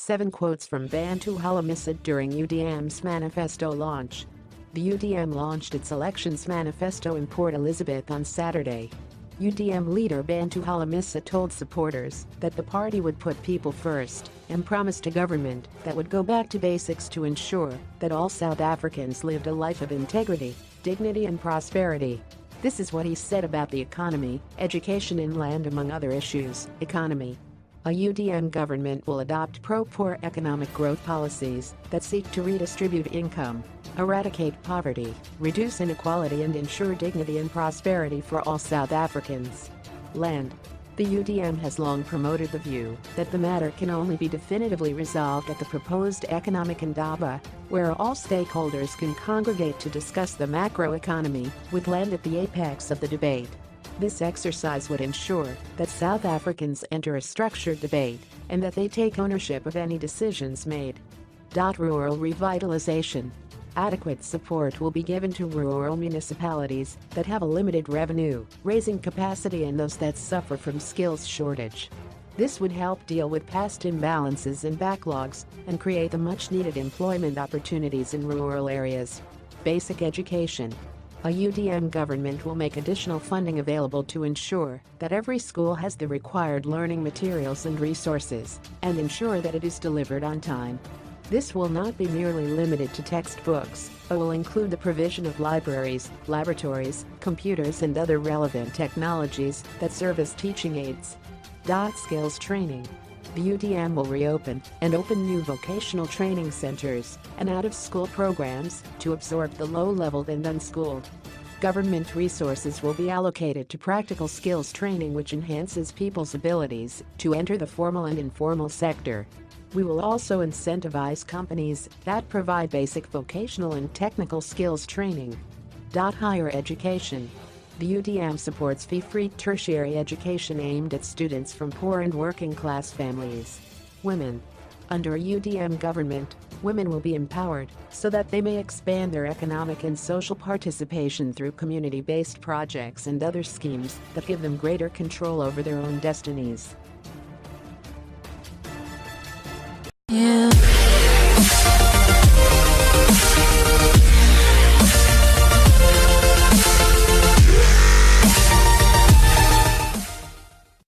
7 quotes from Bantu Holomisa during UDM's manifesto launch. The UDM launched its elections manifesto in Port Elizabeth on Saturday. UDM leader Bantu Holomisa told supporters that the party would put people first and promised a government that would go back to basics to ensure that all South Africans lived a life of integrity, dignity and prosperity. This is what he said about the economy, education and land among other issues. Economy. A UDM government will adopt pro-poor economic growth policies that seek to redistribute income, eradicate poverty, reduce inequality and ensure dignity and prosperity for all South Africans. Land. The UDM has long promoted the view that the matter can only be definitively resolved at the proposed economic Indaba, where all stakeholders can congregate to discuss the macroeconomy, with land at the apex of the debate. This exercise would ensure that South Africans enter a structured debate and that they take ownership of any decisions made. Rural revitalization. Adequate support will be given to rural municipalities that have a limited revenue, raising capacity and those that suffer from skills shortage. This would help deal with past imbalances and backlogs and create the much-needed employment opportunities in rural areas. Basic education. A UDM government will make additional funding available to ensure that every school has the required learning materials and resources, and ensure that it is delivered on time. This will not be merely limited to textbooks, but will include the provision of libraries, laboratories, computers and other relevant technologies that serve as teaching aids. Skills training. The UDM will reopen and open new vocational training centers and out-of-school programs to absorb the low-level and unschooled. Government resources will be allocated to practical skills training which enhances people's abilities to enter the formal and informal sector. We will also incentivize companies that provide basic vocational and technical skills training. Higher education. The UDM supports fee-free tertiary education aimed at students from poor and working-class families. Women. Under a UDM government, women will be empowered so that they may expand their economic and social participation through community-based projects and other schemes that give them greater control over their own destinies.